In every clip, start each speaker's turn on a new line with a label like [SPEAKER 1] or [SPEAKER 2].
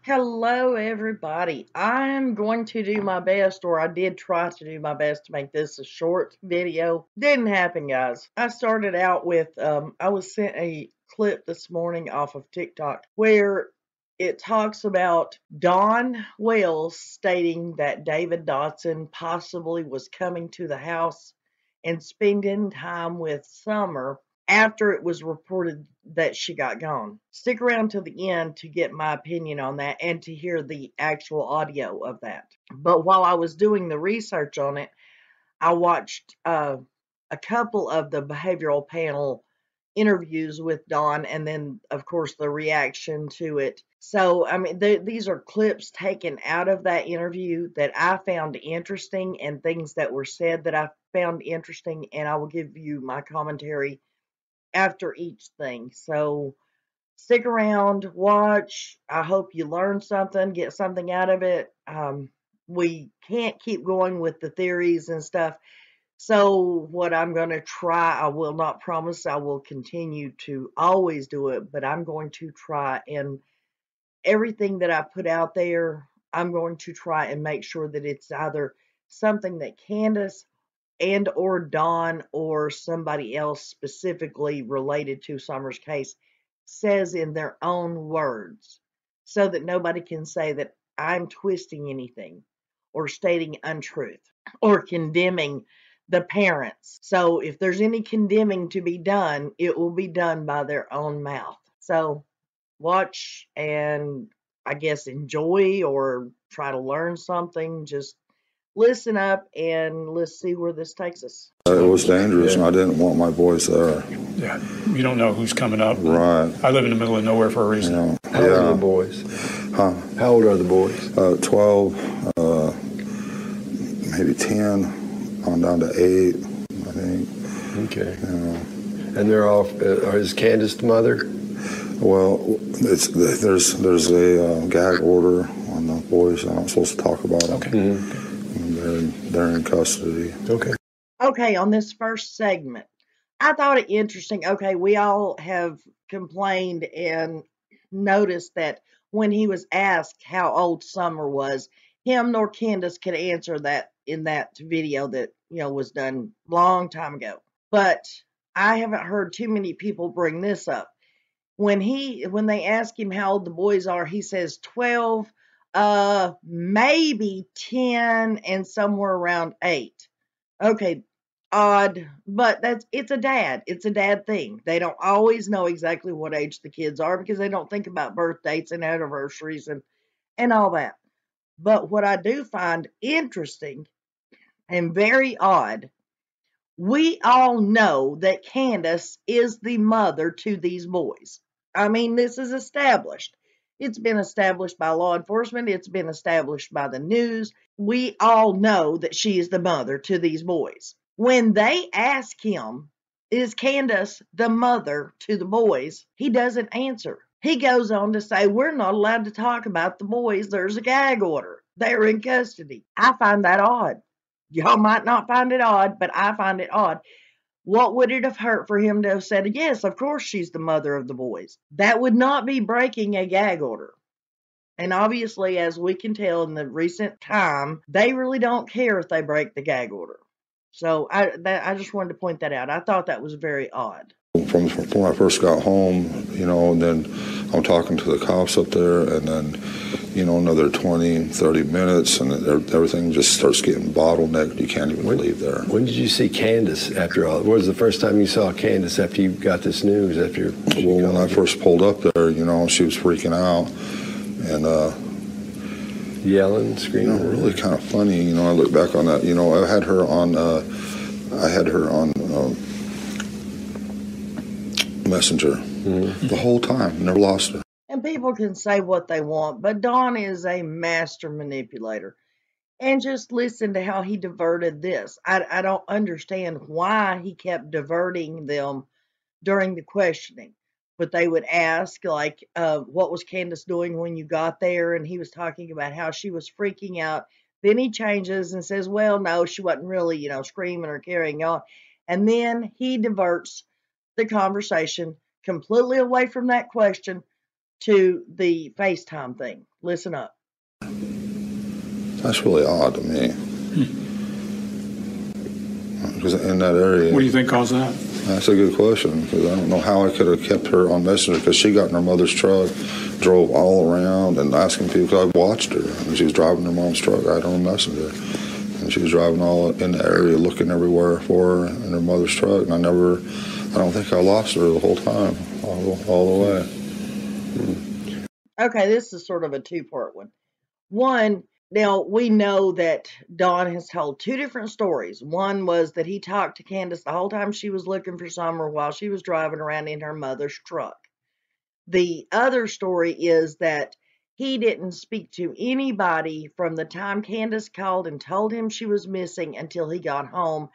[SPEAKER 1] Hello, everybody. I'm going to do my best, or I did try to do my best to make this a short video. Didn't happen, guys. I started out with, I was sent a clip this morning off of TikTok where it talks about Dawn Wells stating that David Dotson possibly was coming to the house and spending time with Summer after it was reported that she got gone. Stick around to the end to get my opinion on that and to hear the actual audio of that. But while I was doing the research on it, I watched a couple of the behavioral panel interviews with Dawn, and then, of course, the reaction to it. So, I mean, these are clips taken out of that interview that I found interesting and things that were said that I found interesting, and I will give you my commentary after each thing. So stick around, watch. I hope you learn something, get something out of it. We can't keep going with the theories and stuff. So what I'm going to try, I will not promise I will continue to always do it, but I'm going to try, and everything that I put out there, I'm going to try and make sure that it's either something that Candace and or Dawn or somebody else specifically related to Summer's case says in their own words, so that nobody can say that I'm twisting anything or stating untruth or condemning the parents. So if there's any condemning to be done, it will be done by their own mouth. So watch and, I guess, enjoy or try to learn something. Just listen up and let's see where this takes us.
[SPEAKER 2] It was dangerous, and I didn't want my boys there.
[SPEAKER 3] Yeah, you don't know who's coming up.
[SPEAKER 2] Right.
[SPEAKER 3] I live in the middle of nowhere for a reason.
[SPEAKER 4] How old are the boys?
[SPEAKER 2] Huh?
[SPEAKER 4] How old are the boys?
[SPEAKER 2] 12, maybe 10, on down to 8, I think.
[SPEAKER 4] Okay. And they're all, is Candace the mother?
[SPEAKER 2] Well, there's a gag order on the boys. I'm not supposed to talk about them.
[SPEAKER 3] Okay.
[SPEAKER 2] They're in custody.
[SPEAKER 4] Okay.
[SPEAKER 1] Okay, on this first segment, I thought it interesting. Okay, we all have complained and noticed that when he was asked how old Summer was, him nor Candace could answer that in that video that, was done long time ago. But I haven't heard too many people bring this up. When they ask him how old the boys are, he says 12, maybe 10, and somewhere around 8. Okay, odd, but it's a dad. It's a dad thing. They don't always know exactly what age the kids are because they don't think about birth dates and anniversaries and all that. But what I do find interesting and very odd, we all know that Candace is the mother to these boys. I mean, this is established. It's been established by law enforcement. It's been established by the news. We all know that she is the mother to these boys. When they ask him, is Candace the mother to the boys? He doesn't answer. He goes on to say, we're not allowed to talk about the boys. There's a gag order. They're in custody. I find that odd. Y'all might not find it odd, but I find it odd. What would it have hurt for him to have said, yes, of course she's the mother of the boys? That would not be breaking a gag order. And obviously, as we can tell in the recent time, they really don't care if they break the gag order. So I just wanted to point that out. I thought that was very odd.
[SPEAKER 2] From when I first got home, and then I'm talking to the cops up there, and then, another 20, 30 minutes, and everything just starts getting bottlenecked. You can't even leave there.
[SPEAKER 4] When did you see Candace after all? What was the first time you saw Candace after you got this news?
[SPEAKER 2] Well, when I first pulled up there, she was freaking out, and
[SPEAKER 4] yelling, screaming.
[SPEAKER 2] Really kind of funny. I look back on that. I had her on Messenger the whole time. Never lost her.
[SPEAKER 1] And people can say what they want, but Don is a master manipulator. And just listen to how he diverted this. I don't understand why he kept diverting them during the questioning. But they would ask, like, what was Candace doing when you got there? And he was talking about how she was freaking out. Then he changes and says, well, no, she wasn't really, screaming or carrying on. And then he diverts the conversation completely away from that question to the FaceTime thing. Listen up.
[SPEAKER 2] That's really odd to me. Because in that area...
[SPEAKER 3] What do you think caused that?
[SPEAKER 2] That's a good question, because I don't know how I could have kept her on Messenger, because she got in her mother's truck, drove all around and asking people, because I watched her, and she was driving her mom's truck. I had her on Messenger. And she was driving all in the area, looking everywhere for her in her mother's truck, and I don't think I lost her the whole time, all the way.
[SPEAKER 1] Okay, this is sort of a two-part one. One, now we know that Don has told two different stories. One was that he talked to Candace the whole time she was looking for Summer while she was driving around in her mother's truck. The other story is that he didn't speak to anybody from the time Candace called and told him she was missing until he got home.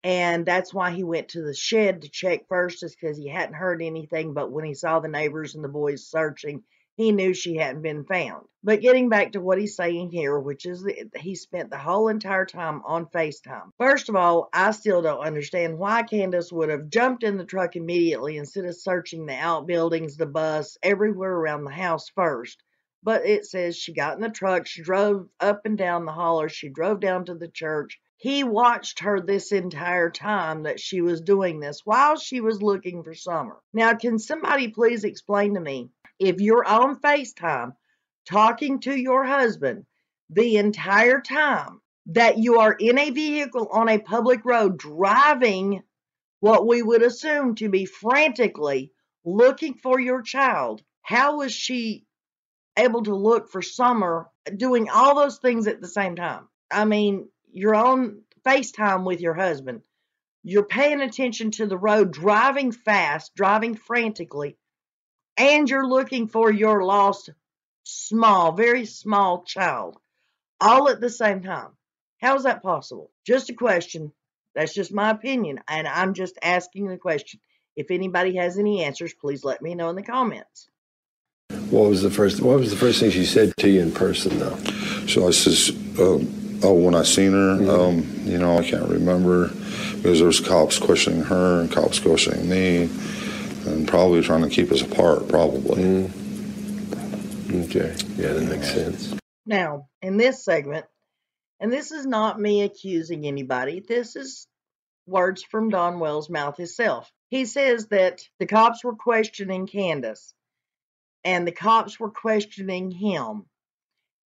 [SPEAKER 1] And that's why he went to the shed to check first, is because he hadn't heard anything. But when he saw the neighbors and the boys searching, he knew she hadn't been found. But getting back to what he's saying here, which is that he spent the whole entire time on FaceTime. First of all, I still don't understand why Candace would have jumped in the truck immediately instead of searching the outbuildings, the bus, everywhere around the house first. But it says she got in the truck, she drove up and down the holler, she drove down to the church. He watched her this entire time that she was doing this while she was looking for Summer. Now, can somebody please explain to me, if you're on FaceTime talking to your husband the entire time that you are in a vehicle on a public road driving what we would assume to be frantically looking for your child, how was she able to look for Summer doing all those things at the same time? I mean, you're on FaceTime with your husband. You're paying attention to the road, driving fast, driving frantically, and you're looking for your lost very small child, all at the same time. How is that possible? Just a question. That's just my opinion, and I'm just asking the question. If anybody has any answers, please let me know in the comments.
[SPEAKER 4] What was the first thing she said to you in person, though?
[SPEAKER 2] So I says, when I seen her, I can't remember, because there was cops questioning her and cops questioning me, and probably trying to keep us apart, probably.
[SPEAKER 4] Okay, yeah, that makes sense.
[SPEAKER 1] Now, in this segment, and this is not me accusing anybody, this is words from Don Wells' mouth himself. He says that the cops were questioning Candace, and the cops were questioning him,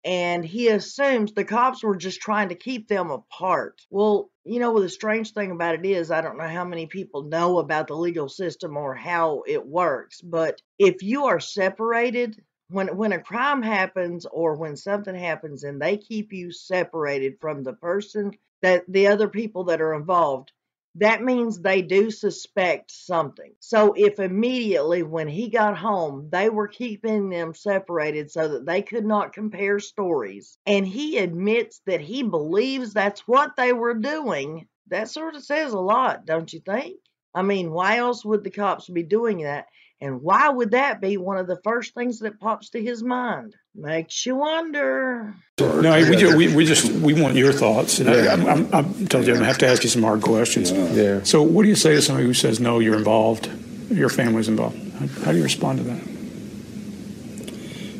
[SPEAKER 1] and he assumes the cops were just trying to keep them apart. Well, the strange thing about it is, I don't know how many people know about the legal system or how it works, but if you are separated, when a crime happens or when something happens and they keep you separated from the person, that the other people that are involved, that means they do suspect something. So if immediately when he got home, they were keeping them separated so that they could not compare stories, and he admits that he believes that's what they were doing, that sort of says a lot, don't you think? I mean, why else would the cops be doing that? And why would that be one of the first things that pops to his mind? Makes you wonder.
[SPEAKER 3] No, we want your thoughts. And I told you I'm going to have to ask you some hard questions.
[SPEAKER 4] Yeah.
[SPEAKER 3] So what do you say to somebody who says, no, you're involved, your family's involved? How do you respond to that?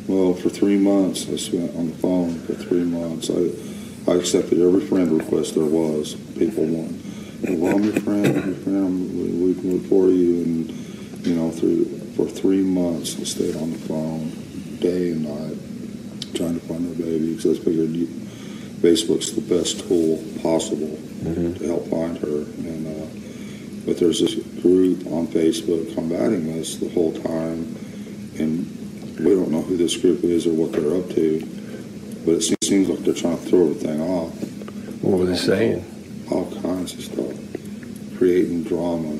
[SPEAKER 2] Well, for 3 months, I spent on the phone for 3 months. I accepted every friend request there was. People want, well, I'm your friend, we can look for you, and for 3 months, I stayed on the phone day and night trying to find her baby, because I figured Facebook's the best tool possible to help find her. And but there's this group on Facebook combating us the whole time, and we don't know who this group is or what they're up to, but it seems like they're trying to throw everything off.
[SPEAKER 4] What were they saying?
[SPEAKER 2] All kinds of stuff. Creating drama,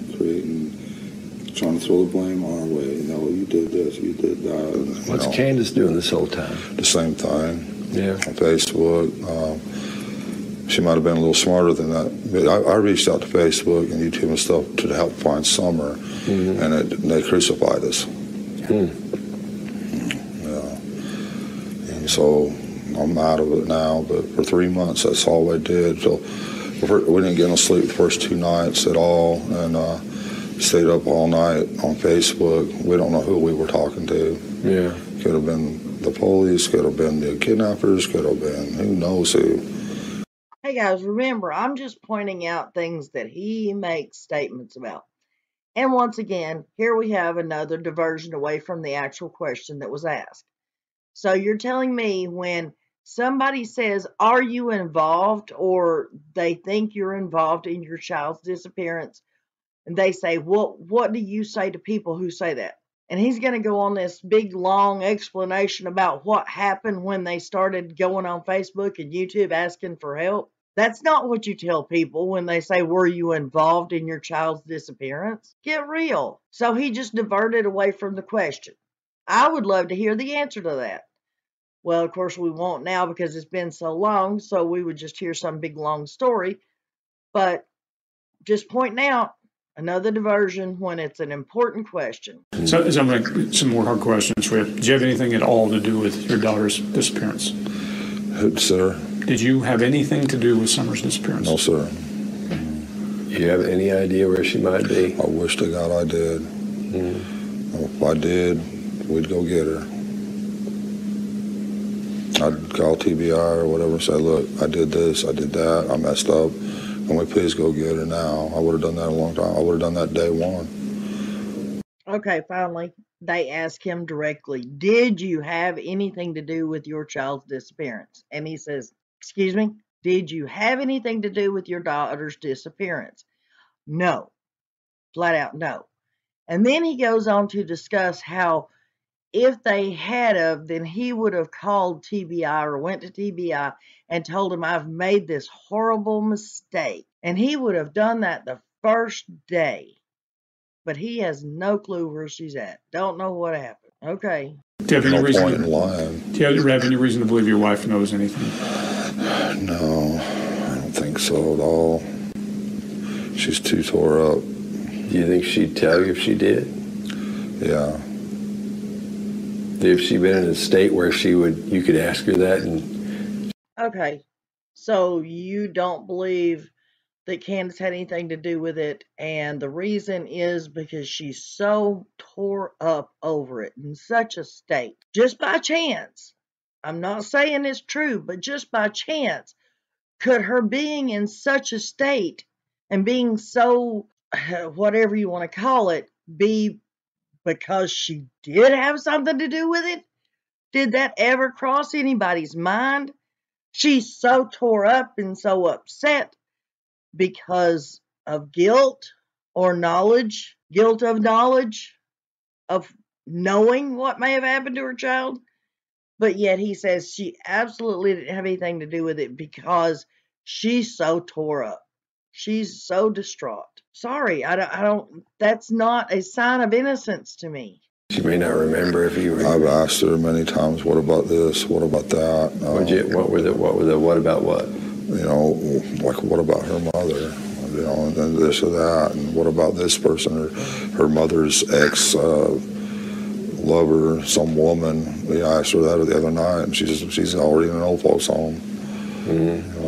[SPEAKER 2] trying to throw the blame our way. You did this, you did that.
[SPEAKER 4] What's Candace doing this whole time?
[SPEAKER 2] The same thing.
[SPEAKER 4] Yeah.
[SPEAKER 2] On Facebook. She might have been a little smarter than that. But I reached out to Facebook and YouTube and stuff to help find Summer, and they crucified us. And so I'm out of it now, but for 3 months, that's all they did. So we didn't get no sleep the first 2 nights at all, and stayed up all night on Facebook. We don't know who we were talking to.
[SPEAKER 4] Yeah.
[SPEAKER 2] Could have been the police, could have been the kidnappers, could have been who knows who.
[SPEAKER 1] Hey guys, remember, I'm just pointing out things that he makes statements about. And once again, here we have another diversion away from the actual question that was asked. So you're telling me when somebody says, are you involved, or they think you're involved in your child's disappearance, and they say, well, what do you say to people who say that? And he's going to go on this big, long explanation about what happened when they started going on Facebook and YouTube asking for help. That's not what you tell people when they say, were you involved in your child's disappearance? Get real. So he just diverted away from the question. I would love to hear the answer to that. Well, of course, we won't now because it's been so long, so we would just hear some big, long story. But just pointing out, another diversion when it's an important question.
[SPEAKER 3] So I'm going some more hard questions for you. Did you have anything at all to do with your daughter's disappearance?
[SPEAKER 2] Sir?
[SPEAKER 3] Did you have anything to do with Summer's disappearance?
[SPEAKER 2] No, sir.
[SPEAKER 4] Do you have any idea where she might be?
[SPEAKER 2] I wish to God I did. If I did, we'd go get her. I'd call TBI or whatever and say, look, I did this, I did that, I messed up. Can we please go get her now? I would have done that a long time. I would have done that day one.
[SPEAKER 1] Okay, finally, they ask him directly, did you have anything to do with your child's disappearance? And he says, excuse me, did you have anything to do with your daughter's disappearance? No, flat out no. And then he goes on to discuss how if they had of, then he would have called TBI or went to TBI and told him, I've made this horrible mistake. And he would have done that the first day. But he has no clue where she's at. Don't know what happened. Okay.
[SPEAKER 3] Do you have any
[SPEAKER 2] No point in
[SPEAKER 3] reason?
[SPEAKER 2] lying.
[SPEAKER 3] Do you have any reason to believe your wife knows anything?
[SPEAKER 2] No, I don't think so at all. She's too tore up.
[SPEAKER 4] Do you think she'd tell you if she did?
[SPEAKER 2] Yeah.
[SPEAKER 4] If she been in a state where you could ask her that? And
[SPEAKER 1] Okay. So you don't believe that Candace had anything to do with it, and the reason is because she's so tore up over it, in such a state. Just by chance, I'm not saying it's true, but just by chance, could her being in such a state and being so, whatever you want to call it, be because she did have something to do with it? Did that ever cross anybody's mind? She's so tore up and so upset because of guilt or knowledge, guilt of knowledge of knowing what may have happened to her child. But yet he says she absolutely didn't have anything to do with it because she's so tore up. She's so distraught. Sorry, I don't, that's not a sign of innocence to me.
[SPEAKER 4] she may not remember if you were.
[SPEAKER 2] I've asked her many times, what about this? What about that?
[SPEAKER 4] What about what?
[SPEAKER 2] You know, like what about her mother? You know, and then this or that, and what about this person? Her mother's ex lover, some woman. We asked her that the other night, and she's already in an old folks home.
[SPEAKER 4] Mm-hmm.
[SPEAKER 2] You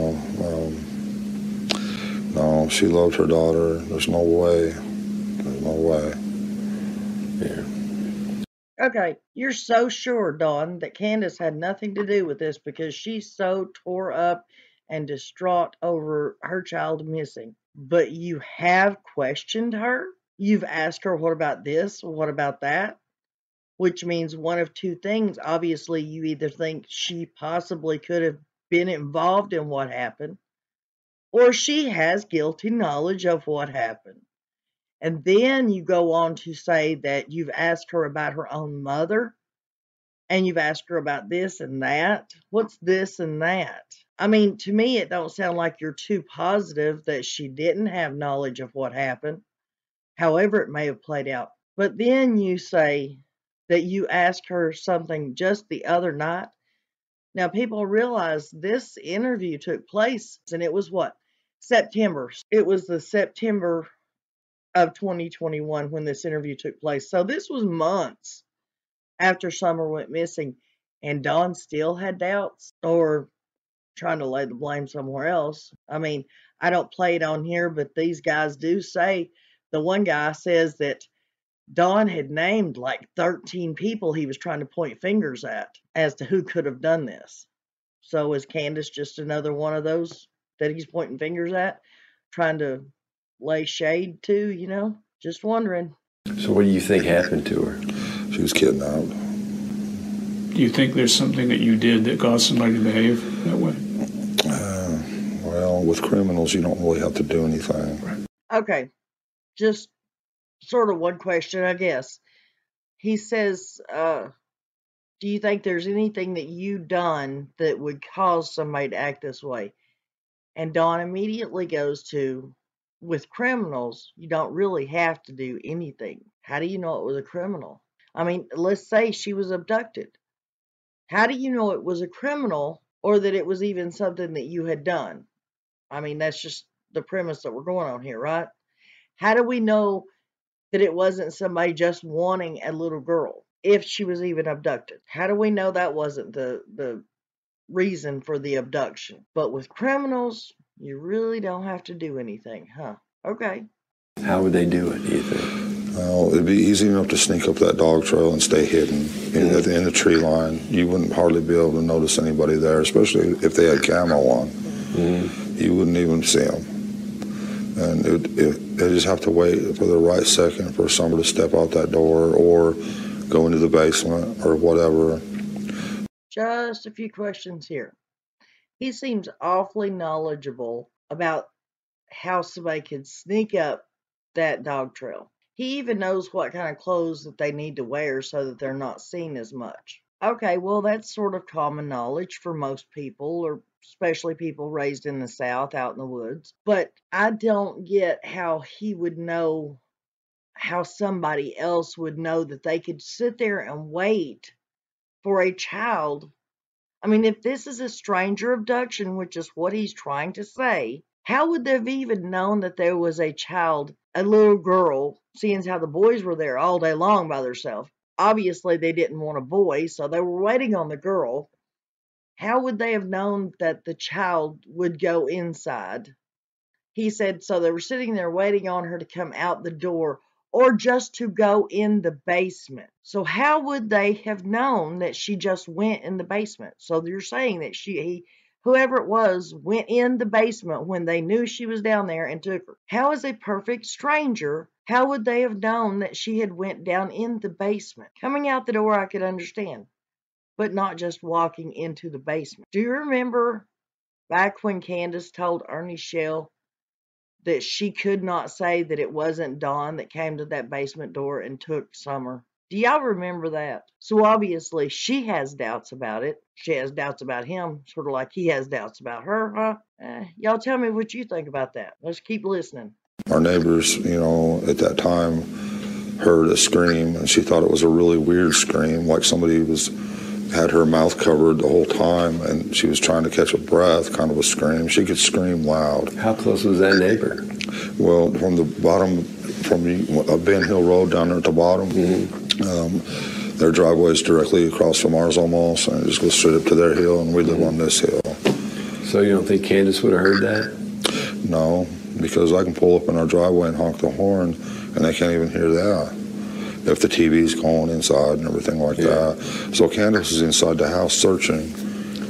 [SPEAKER 2] know, no, she loved her daughter. There's no way. There's no way.
[SPEAKER 4] Yeah.
[SPEAKER 1] Okay, you're so sure, Dawn, that Candace had nothing to do with this because she's so tore up and distraught over her child missing. But you have questioned her? You've asked her, what about this? What about that? Which means one of two things. Obviously, you either think she possibly could have been involved in what happened, or she has guilty knowledge of what happened. And then you go on to say that you've asked her about her own mother, and you've asked her about this and that. What's this and that? I mean, to me, it don't sound like you're too positive that she didn't have knowledge of what happened, however it may have played out. But then you say that you asked her something just the other night. Now, people realize this interview took place, and it was what? September. It was the September of 2021 when this interview took place. So this was months after Summer went missing, and Dawn still had doubts or trying to lay the blame somewhere else. I mean, I don't play it on here, but these guys do say The one guy says that Don had named like 13 people he was trying to point fingers at as to who could have done this. So is Candace just another one of those that he's pointing fingers at, trying to lay shade to? Just wondering.
[SPEAKER 4] So what do you think happened to her?
[SPEAKER 2] She was kidnapped.
[SPEAKER 3] Do you think there's something that you did that caused somebody to behave that way?
[SPEAKER 2] Well, with criminals, you don't really have to do anything.
[SPEAKER 1] Okay, just sort of one question, I guess. He says, do you think there's anything that you done that would cause somebody to act this way? And Dawn immediately goes to, with criminals, you don't really have to do anything. How do you know it was a criminal? I mean, let's say she was abducted. How do you know it was a criminal or that it was even something that you had done? I mean, that's just the premise that we're going on here, right? How do we know that it wasn't somebody just wanting a little girl if she was even abducted? How do we know that wasn't the reason for the abduction? But with criminals, you really don't have to do anything, huh? Okay.
[SPEAKER 4] How would they do it, do you think?
[SPEAKER 2] Well, it'd be easy enough to sneak up that dog trail and stay hidden in the tree line. You wouldn't hardly be able to notice anybody there, especially if they had camo on. You wouldn't even see them. And they just have to wait for the right second for someone to step out that door or go into the basement or whatever.
[SPEAKER 1] Just a few questions here. He seems awfully knowledgeable about how somebody could sneak up that dog trail. He even knows what kind of clothes that they need to wear so that they're not seen as much. Okay, well, that's sort of common knowledge for most people, or especially people raised in the South, out in the woods. But I don't get how he would know, how somebody else would know that they could sit there and wait for a child. I mean, if this is a stranger abduction, which is what he's trying to say, how would they have even known that there was a child, a little girl, seeing as how the boys were there all day long by themselves? Obviously, they didn't want a boy, so they were waiting on the girl. How would they have known that the child would go inside? He said, so they were sitting there waiting on her to come out the door or just to go in the basement. So how would they have known that she just went in the basement? So you're saying that whoever it was, went in the basement when they knew she was down there and took her. How is a perfect stranger, how would they have known that she had went down in the basement? Coming out the door I could understand, but not just walking into the basement. Do you remember back when Candace told Ernie Shell that she could not say that it wasn't Dawn that came to that basement door and took Summer? Do y'all remember that? So obviously she has doubts about it. She has doubts about him, sort of like he has doubts about her, huh? Y'all tell me what you think about that. Let's keep listening.
[SPEAKER 2] Our neighbors, at that time heard a scream, and she thought it was a really weird scream, like somebody had her mouth covered the whole time, and she was trying to catch a breath, kind of a scream. She could scream loud.
[SPEAKER 4] How close was that neighbor?
[SPEAKER 2] Well, from the bottom, from Ben Hill Road down there at the bottom, their driveway is directly across from ours almost, and it just goes straight up to their hill, and we live on this hill.
[SPEAKER 4] So you don't think Candace would have heard that?
[SPEAKER 2] No, because I can pull up in our driveway and honk the horn, and they can't even hear that if the TV's going inside and everything like that. So Candace is inside the house searching,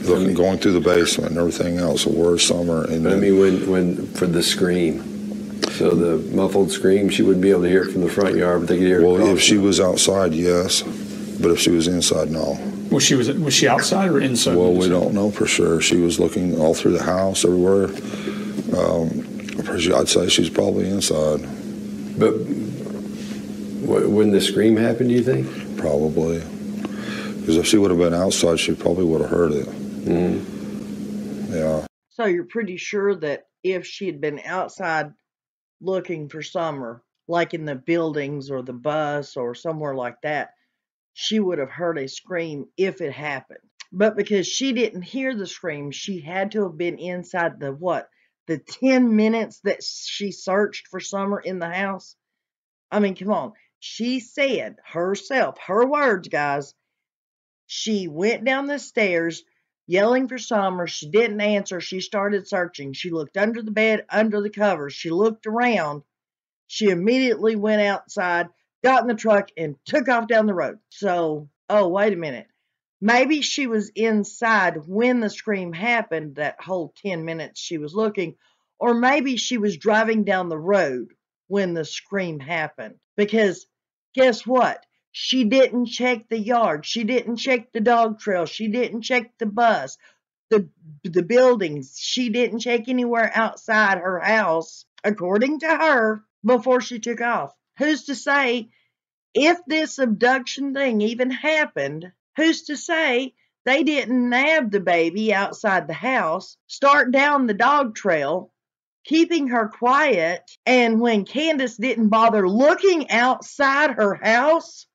[SPEAKER 2] looking, going through the basement and everything else. So where's Summer? And
[SPEAKER 4] I mean, when for the scream, so the muffled scream, she wouldn't be able to hear it from the front yard, but they could hear it.
[SPEAKER 2] Well, if she was outside, yes, but if she was inside, no.
[SPEAKER 3] Was she outside or inside?
[SPEAKER 2] Well, we don't know for sure. She was looking all through the house, everywhere. I'd say she's probably inside.
[SPEAKER 4] But when the scream happened, do you think?
[SPEAKER 2] Probably. Because if she would have been outside, she probably would have heard it. Yeah.
[SPEAKER 1] So you're pretty sure that if she had been outside looking for Summer, like in the buildings or the bus or somewhere like that, she would have heard a scream if it happened. But because she didn't hear the scream, she had to have been inside the 10 minutes that she searched for Summer in the house? I mean, come on. She said herself, her words, guys, she went down the stairs yelling for Summer. She didn't answer. She started searching. She looked under the bed, under the covers. She looked around. She immediately went outside, got in the truck, and took off down the road. So, oh, wait a minute. Maybe she was inside when the scream happened, that whole 10 minutes she was looking, or maybe she was driving down the road when the scream happened. Because guess what? She didn't check the yard. She didn't check the dog trail. She didn't check the bus, the buildings. She didn't check anywhere outside her house, according to her, before she took off. Who's to say if this abduction thing even happened? Who's to say they didn't nab the baby outside the house, start down the dog trail, keeping her quiet, and when Candace didn't bother looking outside her house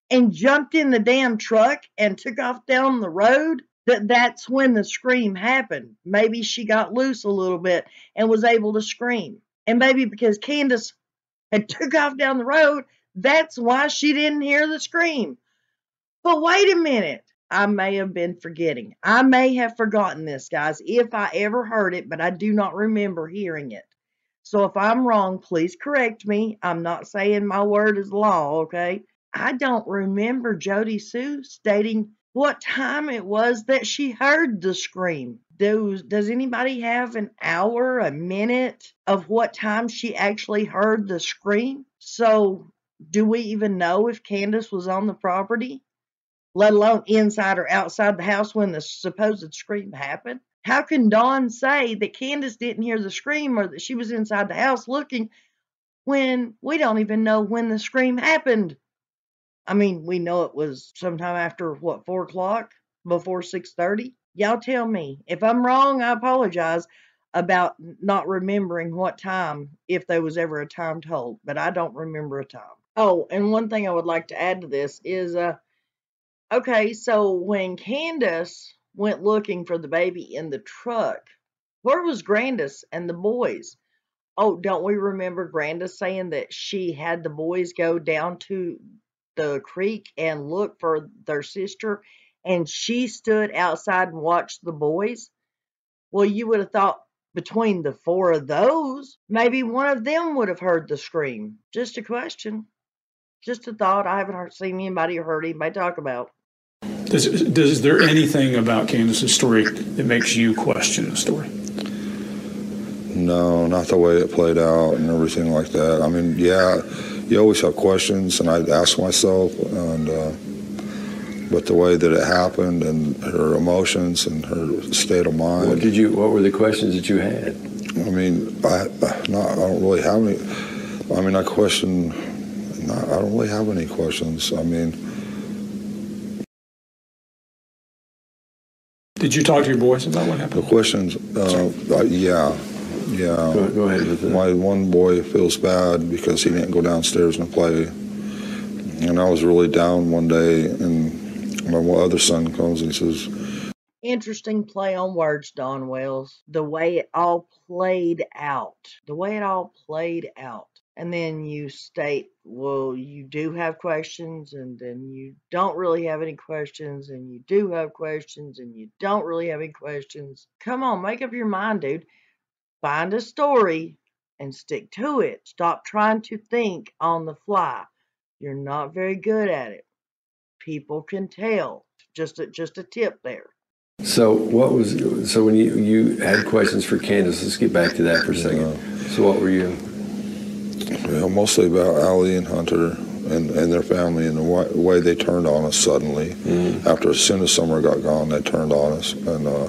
[SPEAKER 1] and jumped in the damn truck and took off down the road, that's when the scream happened. Maybe she got loose a little bit and was able to scream. And maybe because Candace had took off down the road, that's why she didn't hear the scream. But wait a minute. I may have been forgetting. I may have forgotten this, guys, if I ever heard it, but I do not remember hearing it. So if I'm wrong, please correct me. I'm not saying my word is law, okay? I don't remember Jody Sue stating what time it was that she heard the scream. Does anybody have an hour, a minute of what time she actually heard the scream? So do we even know if Candace was on the property, let alone inside or outside the house when the supposed scream happened? How can Dawn say that Candace didn't hear the scream or that she was inside the house looking when we don't even know when the scream happened? I mean, we know it was sometime after, 4 o'clock? Before 6:30? Y'all tell me. If I'm wrong, I apologize about not remembering what time, if there was ever a time told, but I don't remember a time. Oh, and one thing I would like to add to this is, okay, so when Candace went looking for the baby in the truck, where was Grandis and the boys? Oh, don't we remember Grandis saying that she had the boys go down to the creek and look for their sister, and she stood outside and watched the boys? Well, you would have thought between the four of those, maybe one of them would have heard the scream. Just a question. Just a thought. I haven't seen anybody or heard anybody talk about.
[SPEAKER 3] Is there anything about Candace's story that makes you question the story?
[SPEAKER 2] No, not the way it played out and everything like that. I mean, yeah, you always have questions, and I'd ask myself, but the way that it happened and her emotions and her state of mind.
[SPEAKER 4] What were the questions that you had?
[SPEAKER 2] I mean, I don't really have any. I mean, I don't really have any questions. I mean.
[SPEAKER 3] Did you talk to your boys about what happened?
[SPEAKER 2] The questions, yeah.
[SPEAKER 4] Go ahead with that.
[SPEAKER 2] My one boy feels bad because he didn't go downstairs and play. And I was really down one day, and my other son comes and he says,
[SPEAKER 1] Interesting play on words, Don Wells. The way it all played out. And then you state, well, you do have questions, and then you don't really have any questions, and you do have questions, and you don't really have any questions. Come on, make up your mind, dude. Find a story and stick to it. Stop trying to think on the fly. You're not very good at it. People can tell. Just a tip there.
[SPEAKER 4] So when you had questions for Candace, let's get back to that for a second. So what were you?
[SPEAKER 2] Well, mostly about Allie and Hunter and their family and the way they turned on us suddenly. Mm-hmm. After as soon as summer got gone, they turned on us, and I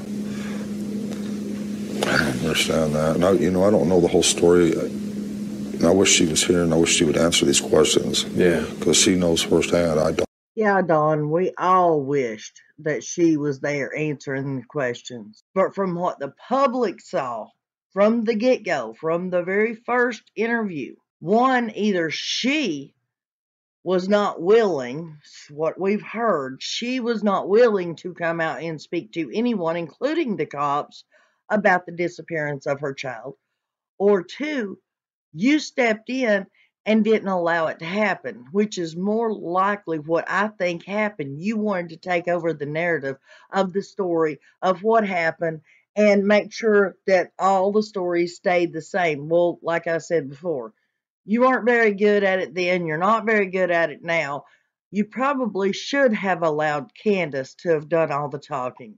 [SPEAKER 2] don't understand that. And I don't know the whole story. And I wish she was here, and I wish she would answer these questions.
[SPEAKER 4] Yeah,
[SPEAKER 2] because she knows firsthand. I don't.
[SPEAKER 1] Yeah, Dawn, we all wished that she was there answering the questions. But from what the public saw from the get-go, from the very first interview, one, either she was not willing, what we've heard, she was not willing to come out and speak to anyone, including the cops, about the disappearance of her child. Or two, you stepped in and didn't allow it to happen, which is more likely what I think happened. You wanted to take over the narrative of the story of what happened and make sure that all the stories stayed the same. Well, like I said before, You aren't very good at it then. You're not very good at it now. You probably should have allowed Candace to have done all the talking,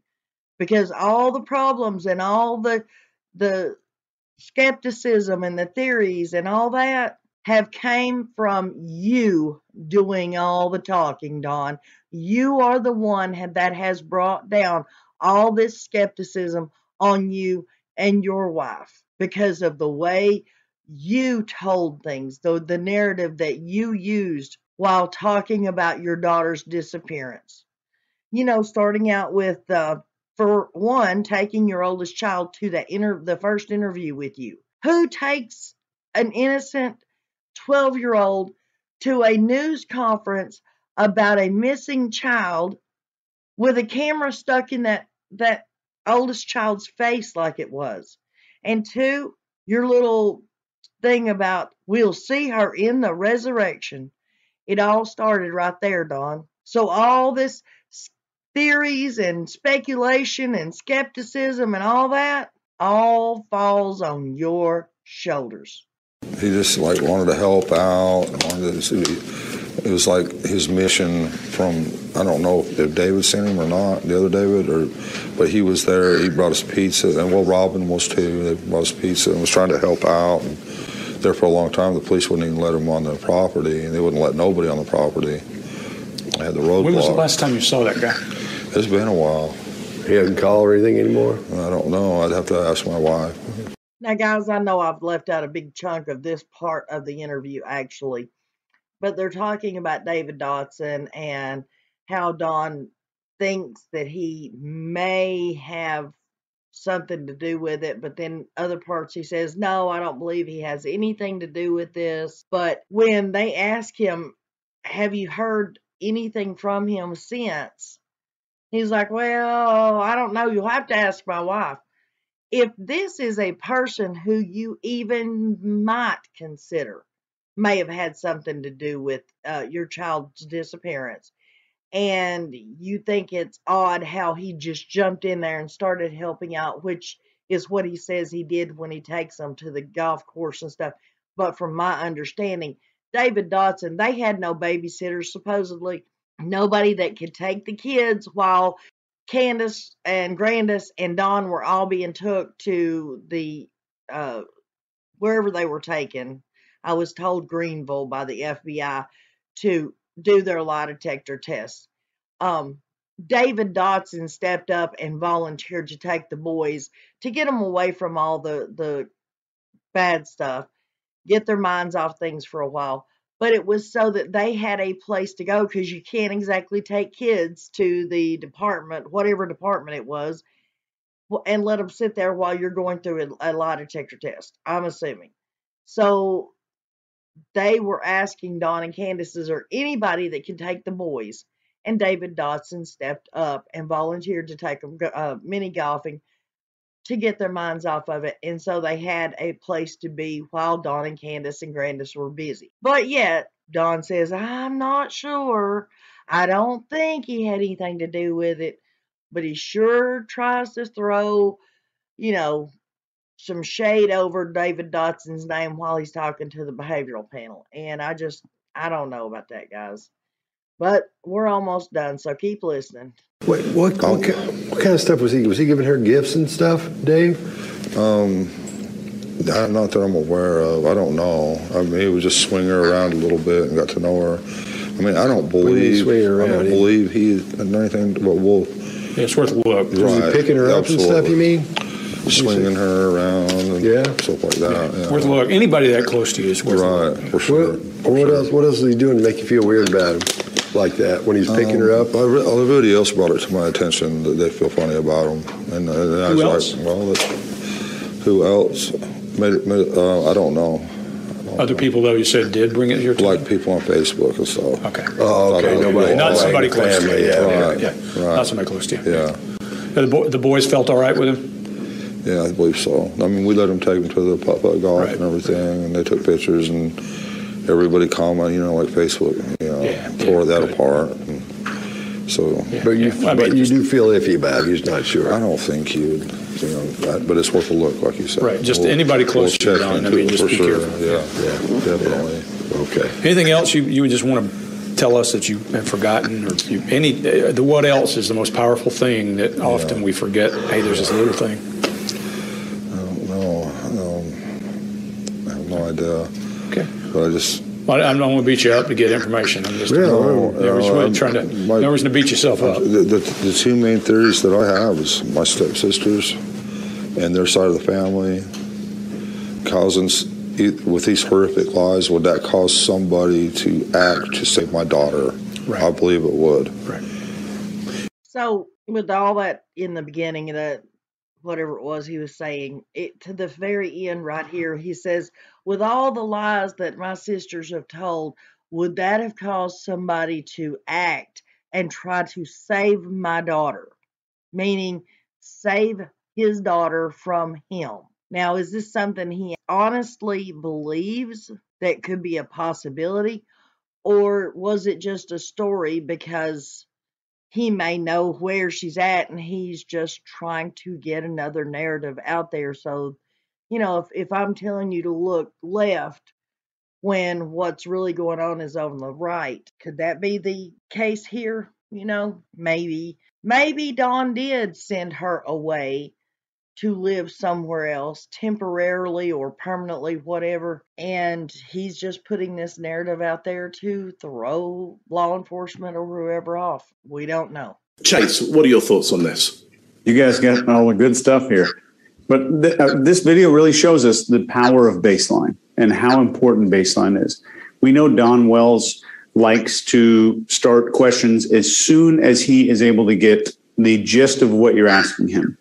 [SPEAKER 1] because all the problems and all the skepticism and the theories and all that have came from you doing all the talking, Dawn. You are the one that has brought down all this skepticism on you and your wife because of the way you told things, the narrative that you used while talking about your daughter's disappearance. Starting out with, for one, taking your oldest child to the first interview with you. Who takes an innocent 12-year-old to a news conference about a missing child with a camera stuck in that oldest child's face like it was? And two, your little thing about we'll see her in the resurrection. It all started right there, Dawn. So all this theories and speculation and skepticism and all that all falls on your shoulders.
[SPEAKER 2] He just wanted to help out. It was like his mission from, I don't know if David sent him or not, the other David, but he was there. He brought us pizza, and Robin was too. They brought us pizza and was trying to help out. And there for a long time, the police wouldn't even let him on the property, and they wouldn't let nobody on the property. I had the road
[SPEAKER 3] When was the
[SPEAKER 2] blocked.
[SPEAKER 3] last time you saw that guy?
[SPEAKER 2] It's been a while.
[SPEAKER 4] He hasn't called or anything anymore?
[SPEAKER 2] I don't know. I'd have to ask my wife.
[SPEAKER 1] Now, guys, I know I've left out a big chunk of this part of the interview, actually, but they're talking about David Dotson and how Dawn thinks that he may have something to do with it, but then other parts he says, no, I don't believe he has anything to do with this. But when they ask him, have you heard anything from him since? He's like, well, I don't know. You'll have to ask my wife. If this is a person who you even might consider may have had something to do with your child's disappearance, and you think it's odd how he just jumped in there and started helping out, which is what he says he did when he takes them to the golf course and stuff. But from my understanding, David Dotson, they had no babysitters, supposedly. Nobody that could take the kids while Candace and Grandis and Dawn were all being took to the wherever they were taken. I was told Greenville by the FBI to do their lie detector tests. David Dotson stepped up and volunteered to take the boys to get them away from all the bad stuff, get their minds off things for a while. But it was so that they had a place to go, because you can't exactly take kids to the department, whatever department it was, and let them sit there while you're going through a lie detector test, I'm assuming. So they were asking Dawn and Candace, is there anybody that can take the boys? And David Dotson stepped up and volunteered to take them mini golfing to get their minds off of it. And so they had a place to be while Dawn and Candace and Grandis were busy. But yet, Dawn says, I'm not sure. I don't think he had anything to do with it. But he sure tries to throw, some shade over David Dotson's name while he's talking to the behavioral panel. And I don't know about that, guys. But we're almost done, so keep listening.
[SPEAKER 4] Wait, what kind of stuff was he? Was he giving her gifts and stuff, Dave?
[SPEAKER 2] Not that I'm aware of. I don't know. I mean, he was just swinging her around a little bit and got to know her. I mean, I don't believe he had anything. Well,
[SPEAKER 3] Yeah, it's worth a look.
[SPEAKER 2] Right,
[SPEAKER 4] was he picking her up and stuff, you mean?
[SPEAKER 2] Swinging her around and stuff like that. Yeah.
[SPEAKER 3] Worth a look. Anybody that close to you is worth a look.
[SPEAKER 2] Right, for sure.
[SPEAKER 4] What else is he doing to make you feel weird about him like that when he's picking her up?
[SPEAKER 2] Everybody else brought it to my attention that they feel funny about him. And I was
[SPEAKER 3] else?
[SPEAKER 2] like, well, who else? I don't know.
[SPEAKER 3] Other people, though, you said did bring it to your attention?
[SPEAKER 2] Like people on Facebook and stuff.
[SPEAKER 3] Okay.
[SPEAKER 4] Oh, okay.
[SPEAKER 3] Not somebody close to you.
[SPEAKER 2] Right.
[SPEAKER 3] Not somebody close to you.
[SPEAKER 2] Yeah.
[SPEAKER 3] The boys felt all right with him?
[SPEAKER 2] Yeah, I believe so. I mean, we let them take them to the putt-putt golf
[SPEAKER 3] Right.
[SPEAKER 2] and everything, and they took pictures, and everybody commented, like Facebook, tore that apart. And So,
[SPEAKER 4] But you do feel iffy about it. You're just not sure.
[SPEAKER 2] I don't think he would, but it's worth a look, like you said.
[SPEAKER 3] Right, just anybody close to you, Don, I mean, just be careful.
[SPEAKER 2] Yeah, definitely.
[SPEAKER 4] Yeah. Okay.
[SPEAKER 3] Anything else you would just want to tell us that you have forgotten, or the what else is the most powerful thing that often we forget? Hey, there's this little thing.
[SPEAKER 2] I have no idea.
[SPEAKER 3] Okay.
[SPEAKER 2] But
[SPEAKER 3] I'm not going to beat you up to get information. I'm just
[SPEAKER 2] no The two main theories that I have is my stepsisters and their side of the family cousins. With these horrific lies, would that cause somebody to act to save my daughter?
[SPEAKER 3] Right.
[SPEAKER 2] I believe it would.
[SPEAKER 3] Right.
[SPEAKER 1] So with all that in the beginning of that, whatever it was he was saying, it to the very end right here, he says, with all the lies that my sisters have told, would that have caused somebody to act and try to save my daughter? Meaning save his daughter from him. Now, is this something he honestly believes that could be a possibility? Or was it just a story because he may know where she's at and he's just trying to get another narrative out there? So, if I'm telling you to look left when what's really going on is on the right, could that be the case here? Maybe Don did send her away to live somewhere else, temporarily or permanently, whatever. And he's just putting this narrative out there to throw law enforcement or whoever off. We don't know.
[SPEAKER 5] Chase, what are your thoughts on this?
[SPEAKER 6] You guys got all the good stuff here. But this video really shows us the power of baseline and how important baseline is. We know Don Wells likes to start questions as soon as he is able to get the gist of what you're asking him.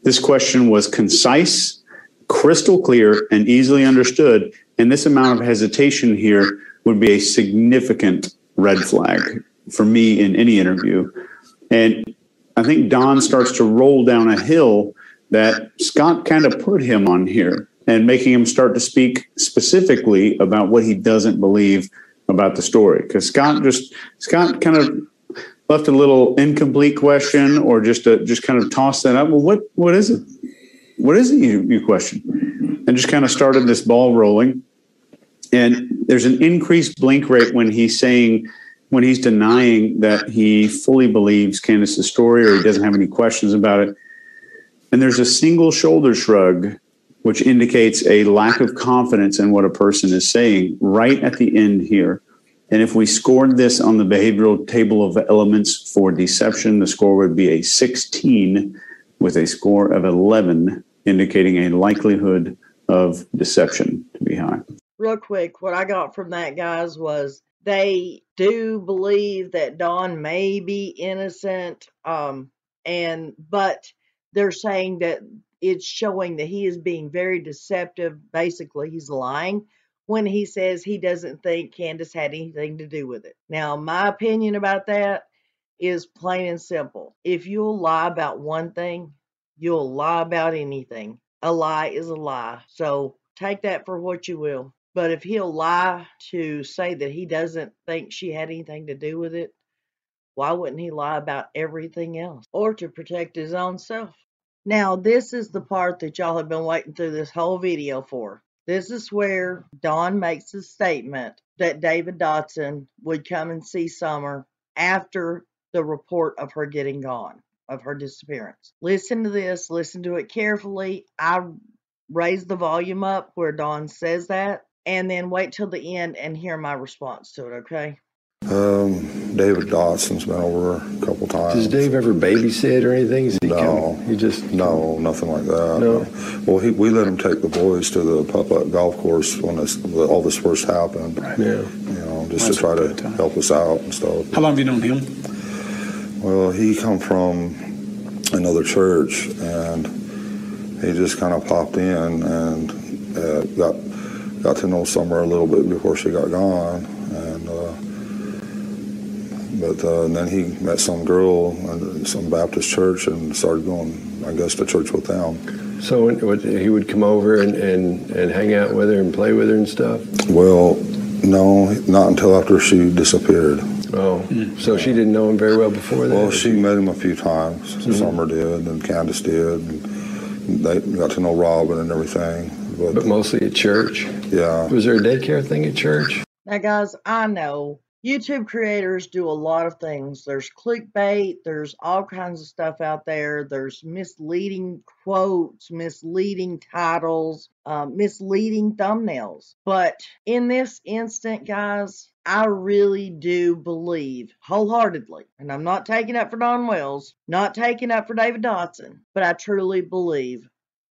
[SPEAKER 6] This question was concise, crystal clear, and easily understood. And this amount of hesitation here would be a significant red flag for me in any interview. And I think Don starts to roll down a hill that Scott kind of put him on here, and making him start to speak specifically about what he doesn't believe about the story. Because Scott kind of left a little incomplete question, or just kind of tossed that up. Well, what is it? What is it you question? And just kind of started this ball rolling. And there's an increased blink rate when he's denying that he fully believes Candace's story, or he doesn't have any questions about it. And there's a single shoulder shrug, which indicates a lack of confidence in what a person is saying right at the end here. And if we scored this on the behavioral table of elements for deception, the score would be a 16 with a score of 11, indicating a likelihood of deception to be high.
[SPEAKER 1] Real quick, what I got from that, guys, was they do believe that Don may be innocent, but they're saying that it's showing that he is being very deceptive. Basically, he's lying when he says he doesn't think Candace had anything to do with it. Now, my opinion about that is plain and simple. If you'll lie about one thing, you'll lie about anything. A lie is a lie. So take that for what you will. But if he'll lie to say that he doesn't think she had anything to do with it, why wouldn't he lie about everything else? Or to protect his own self? Now, this is the part that y'all have been waiting through this whole video for. This is where Don makes a statement that David Dotson would come and see Summer after the report of her getting gone, of her disappearance. Listen to this. Listen to it carefully. I raised the volume up where Don says that, and then wait till the end and hear my response to it, okay?
[SPEAKER 2] David Dotson's been over a couple times.
[SPEAKER 4] Does Dave ever babysit or anything?
[SPEAKER 2] No, nothing like that.
[SPEAKER 4] No.
[SPEAKER 2] Well, we let him take the boys to the putt-putt golf course when all this first happened.
[SPEAKER 3] Right.
[SPEAKER 4] Yeah.
[SPEAKER 2] Just to try to help us out and stuff.
[SPEAKER 3] How long have you known him?
[SPEAKER 2] Well, he come from another church, and he just kind of popped in and got to know Summer a little bit before she got gone, and but then he met some girl in some Baptist church and started going, I guess, to church with them.
[SPEAKER 4] So he would come over and hang out with her and play with her and stuff?
[SPEAKER 2] Well, no, not until after she disappeared.
[SPEAKER 4] Oh, so she didn't know him very well before that?
[SPEAKER 2] Well, she met him a few times. Summer did, and Candace did. And they got to know Robin and everything.
[SPEAKER 4] But mostly at church?
[SPEAKER 2] Yeah.
[SPEAKER 4] Was there a daycare thing at church?
[SPEAKER 1] Now, guys, I know YouTube creators do a lot of things. There's clickbait, there's all kinds of stuff out there. There's misleading quotes, misleading titles, misleading thumbnails. But in this instant, guys, I really do believe wholeheartedly, and I'm not taking up for Don Wells, not taking up for David Dotson, but I truly believe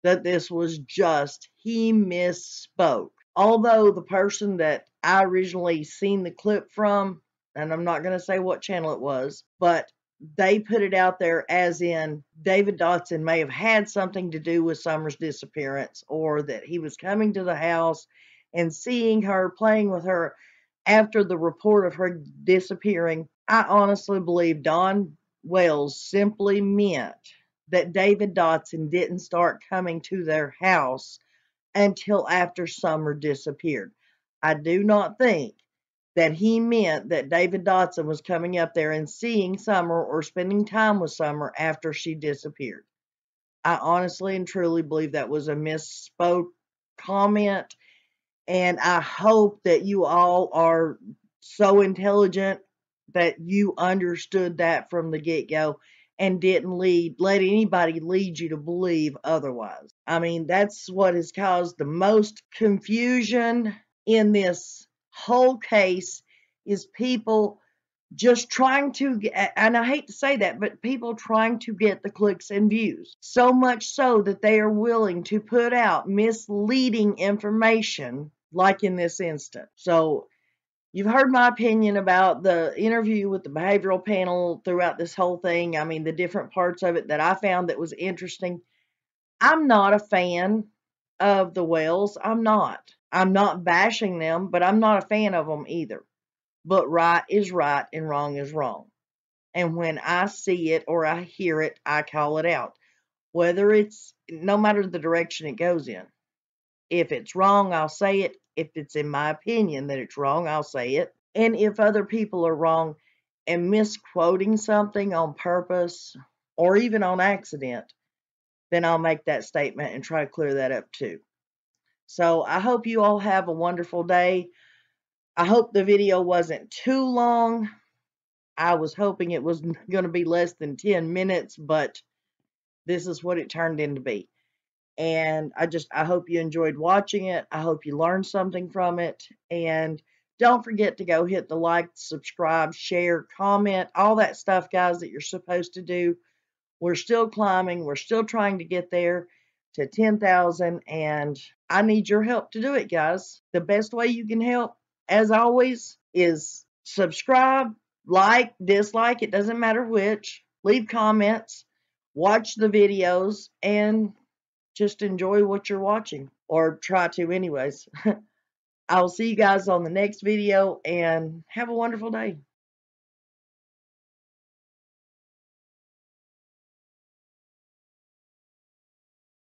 [SPEAKER 1] that this was just, he misspoke. Although the person that I originally seen the clip from, and I'm not going to say what channel it was, but they put it out there as in David Dotson may have had something to do with Summer's disappearance, or that he was coming to the house and seeing her, playing with her after the report of her disappearing. I honestly believe Don Wells simply meant that David Dotson didn't start coming to their house until after Summer disappeared. I do not think that he meant that David Dotson was coming up there and seeing Summer or spending time with Summer after she disappeared. I honestly and truly believe that was a misspoke comment, and I hope that you all are so intelligent that you understood that from the get-go and didn't let anybody lead you to believe otherwise. I mean, that's what has caused the most confusion in this whole case, is people just trying to get, and I hate to say that, but people trying to get the clicks and views. So much so that they are willing to put out misleading information, like in this instance. So, you've heard my opinion about the interview with the behavioral panel throughout this whole thing. I mean, the different parts of it that I found that was interesting. I'm not a fan of the Wells. I'm not. I'm not bashing them, but I'm not a fan of them either. But right is right and wrong is wrong. And when I see it or I hear it, I call it out. Whether it's, no matter the direction it goes in. If it's wrong, I'll say it. If it's in my opinion that it's wrong, I'll say it. And if other people are wrong and misquoting something on purpose or even on accident, then I'll make that statement and try to clear that up too. So I hope you all have a wonderful day. I hope the video wasn't too long. I was hoping it was going to be less than 10 minutes, but this is what it turned into be. And I hope you enjoyed watching it. I hope you learned something from it. And don't forget to go hit the like, subscribe, share, comment, all that stuff, guys, that you're supposed to do. We're still climbing. We're still trying to get there to 10,000. And I need your help to do it, guys. The best way you can help, as always, is subscribe, like, dislike. It doesn't matter which. Leave comments. Watch the videos. And just enjoy what you're watching, or try to anyways. I'll see you guys on the next video, and have a wonderful day.